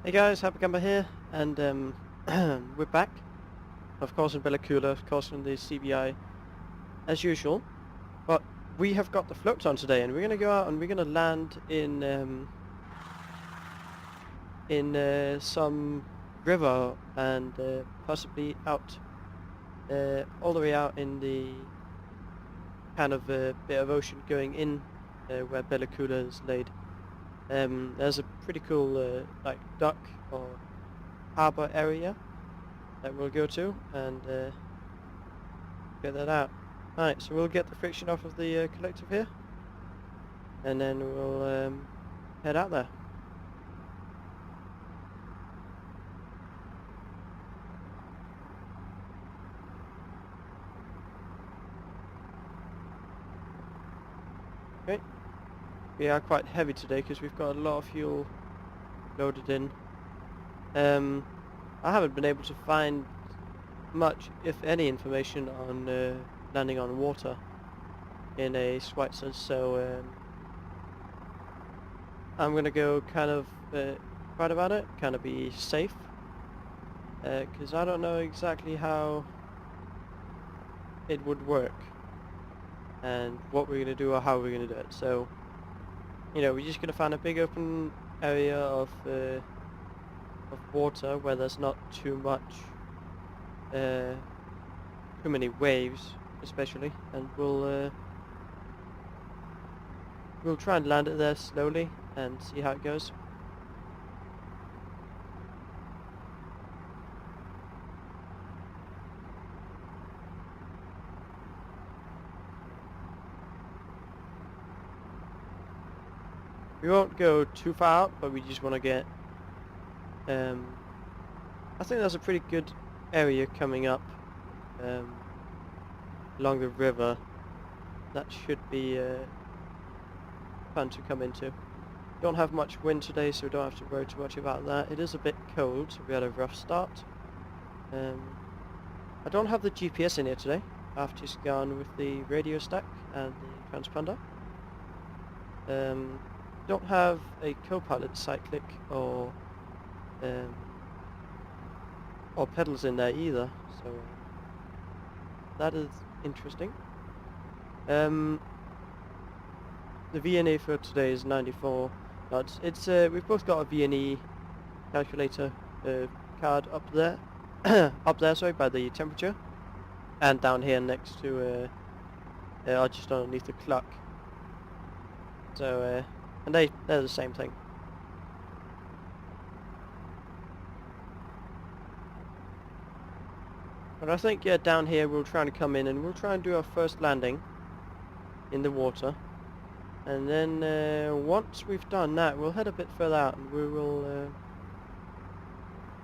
Hey guys, Happy Camper here, and we're back, of course in Bellacula, of course in the CBI, as usual, but we have got the floats on today, and we're gonna go out and we're gonna land in some river, and possibly out, all the way out in the kind of bit of ocean going in where Bellacula is laid. There's a pretty cool like dock or harbour area that we'll go to and get that out. Alright, so we'll get the friction off of the collective here, and then we'll head out there. Okay, we are quite heavy today because we've got a lot of fuel loaded in. I haven't been able to find much, if any, information on landing on water in a Schweitzer, so I'm gonna go kind of quiet about it, kind of be safe, because I don't know exactly how it would work and what we're gonna do or how we're gonna do it. So, you know, we're just gonna find a big open area of water where there's not too many waves, especially, and we'll try and land it there slowly and see how it goes. We won't go too far out, but we just want to get I think there's a pretty good area coming up along the river that should be fun to come into. Don't have much wind today, so we don't have to worry too much about that. It is a bit cold, so we had a rough start. I don't have the GPS in here today. I've just gone with the radio stack and the transponder. Don't have a co-pilot cyclic or pedals in there either, so that is interesting. The VNA for today is 94 knots. It's we've both got a VNE calculator card up there, up there, sorry, by the temperature, and down here next to just underneath the clock. So and they're the same thing. But I think, yeah, down here we'll try and come in and we'll try and do our first landing in the water. And then once we've done that, we'll head a bit further out and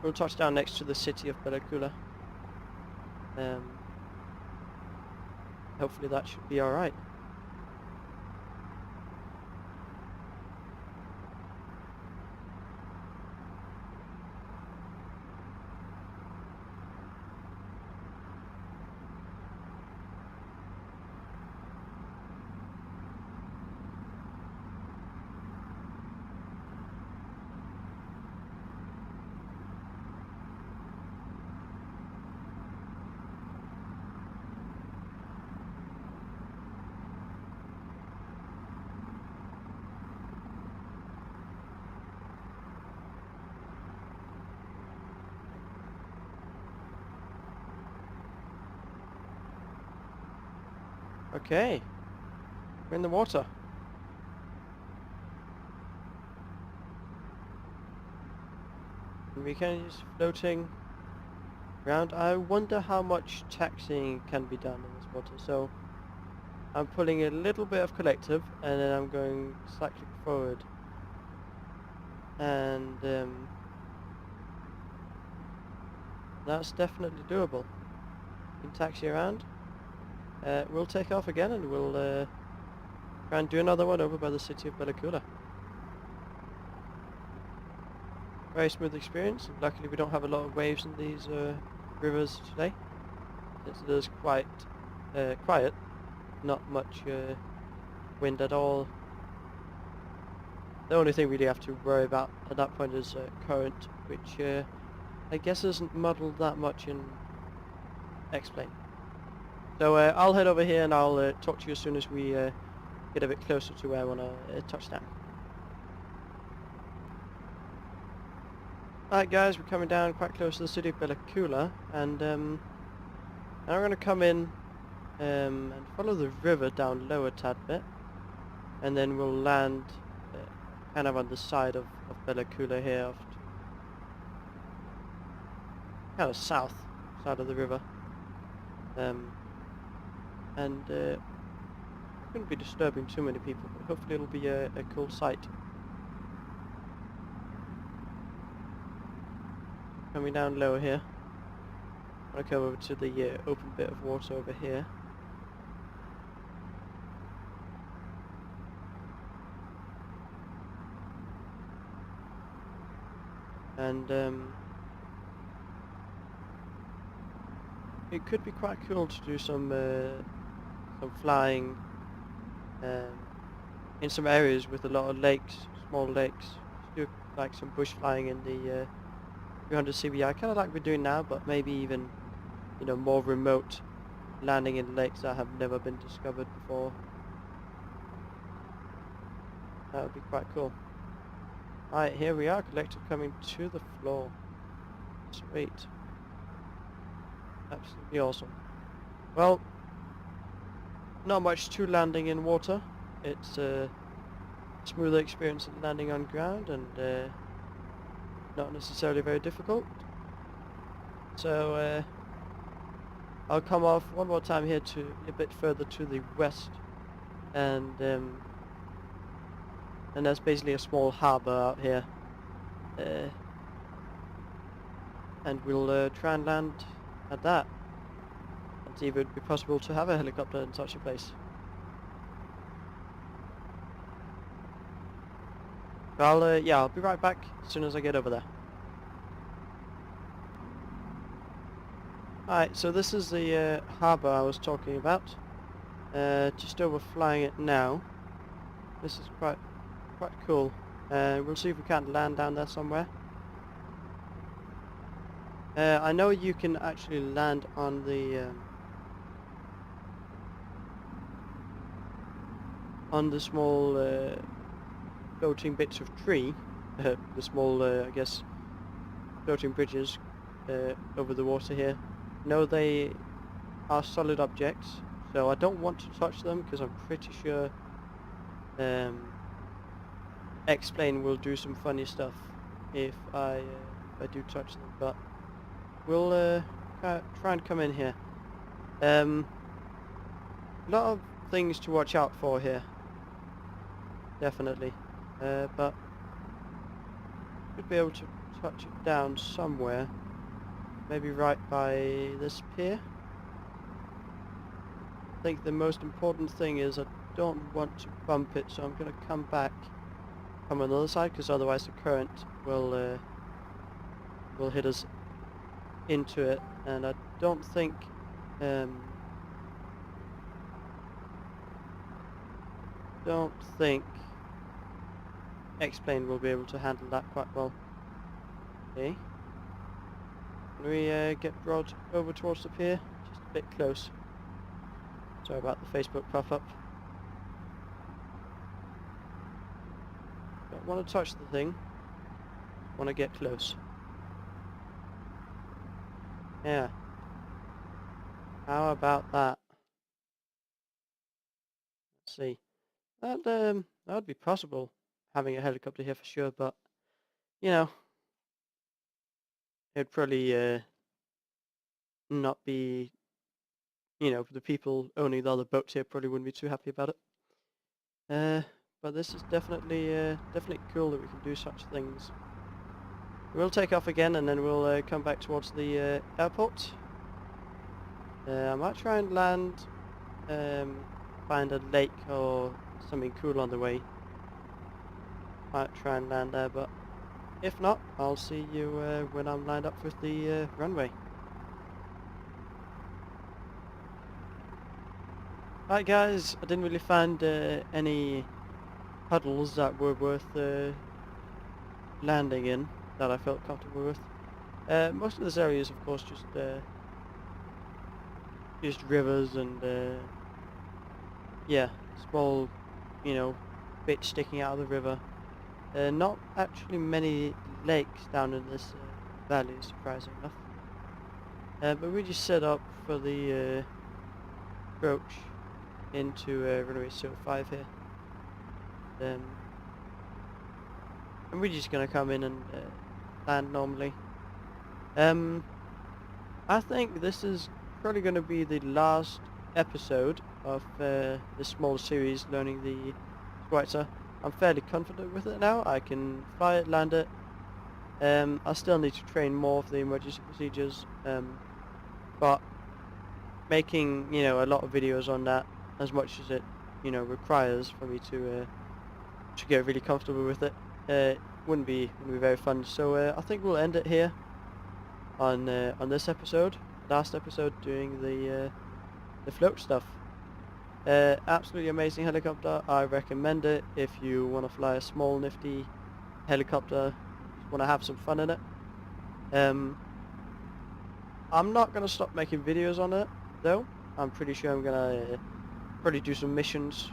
we'll touch down next to the city of Bellacula. Hopefully that should be alright. Okay, we're in the water. And we're kind of just floating around. I wonder how much taxiing can be done in this water. So I'm pulling a little bit of collective and then I'm going slightly forward. And that's definitely doable. We can taxi around. We'll take off again and we'll try and do another one over by the city of Bellacula. Very smooth experience. Luckily we don't have a lot of waves in these rivers today. It is quite quiet, not much wind at all. The only thing we really have to worry about at that point is current, which I guess isn't muddled that much in X-Plane. So I'll head over here and I'll talk to you as soon as we get a bit closer to where I want to touch down. Alright guys, we're coming down quite close to the city of Bellacula, and now we're going to come in and follow the river down low a tad bit, and then we'll land kind of on the side of Bellacula here, off to kind of south side of the river, and shouldn't be disturbing too many people, but hopefully it'll be a cool sight. Coming down lower here, I'm going to come over to the open bit of water over here. And it could be quite cool to do some flying in some areas with a lot of lakes, small lakes. Do like some bush flying in the 300CBi, kind of like we're doing now, but maybe even, you know, more remote, landing in lakes that have never been discovered before. That would be quite cool. Alright, here we are, collector coming to the floor. Sweet. Absolutely awesome. Well, not much to landing in water. It's a smoother experience than landing on ground, and not necessarily very difficult. So I'll come off one more time here to a bit further to the west, and there's basically a small harbour out here, and we'll try and land at that and see if it would be possible to have a helicopter in such a place. I'll be right back as soon as I get over there. Alright, so this is the harbour I was talking about. Just overflying it now. This is quite cool. We'll see if we can't land down there somewhere. I know you can actually land on the small floating bits of tree, the small, I guess, floating bridges over the water here. No, they are solid objects, so I don't want to touch them because I'm pretty sure X-Plane will do some funny stuff if I do touch them, but we'll try and come in here. A lot of things to watch out for here, definitely, but should be able to touch it down somewhere, maybe right by this pier. I think the most important thing is I don't want to bump it, so I'm going to come back from another side, because otherwise the current will hit us into it, and I don't think X-Plane will be able to handle that quite well. Okay. Can we get brought over towards the pier? Just a bit close. Sorry about the Facebook pop-up. Don't want to touch the thing. Want to get close. Yeah. How about that? Let's see. That would be possible, having a helicopter here for sure, but you know, it'd probably not be, you know, the people owning the other boats here probably wouldn't be too happy about it. But this is definitely cool that we can do such things. We'll take off again, and then we'll come back towards the airport. I might try and land, find a lake or something cool on the way. Might try and land there, but if not, I'll see you when I'm lined up with the runway. Right guys, I didn't really find any puddles that were worth landing in, that I felt comfortable with. Most of this area is, of course, just rivers and yeah, small, you know, bits sticking out of the river. Not actually many lakes down in this valley, surprising enough. But we just set up for the approach into runway 05 here. Um, and we're just gonna come in and land normally. I think this is probably gonna be the last episode of this small series, learning the Schweitzer. I'm fairly confident with it now. I can fly it, land it. I still need to train more for the emergency procedures, but making, you know, a lot of videos on that, as much as it, you know, requires for me to get really comfortable with it, wouldn't be very fun. So I think we'll end it here on this episode, last episode, doing the float stuff. Absolutely amazing helicopter. I recommend it if you want to fly a small, nifty helicopter, want to have some fun in it. I'm not going to stop making videos on it, though. I'm pretty sure I'm going to probably do some missions,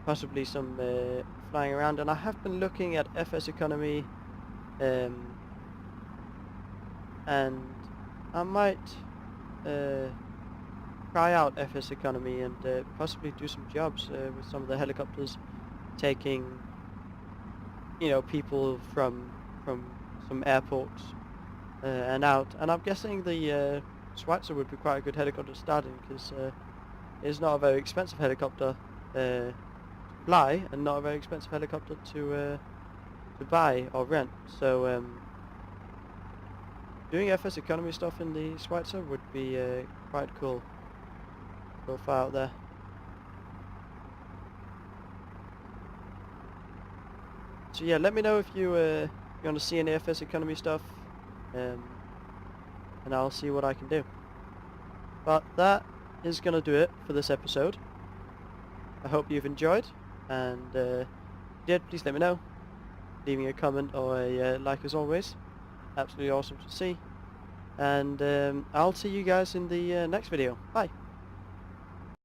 possibly some flying around. And I have been looking at FS Economy, and I might try out FS Economy and possibly do some jobs with some of the helicopters, taking, you know, people from some airports and out. And I'm guessing the Schweitzer would be quite a good helicopter starting, because it's not a very expensive helicopter to fly, and not a very expensive helicopter to buy or rent. So doing FS Economy stuff in the Schweitzer would be quite cool. Go far out there. So yeah, let me know if you want to see any FS Economy stuff, and I'll see what I can do. But that is gonna do it for this episode. I hope you've enjoyed, and if you did, please let me know. Leaving a comment or a like, as always. Absolutely awesome to see. And I'll see you guys in the next video. Bye.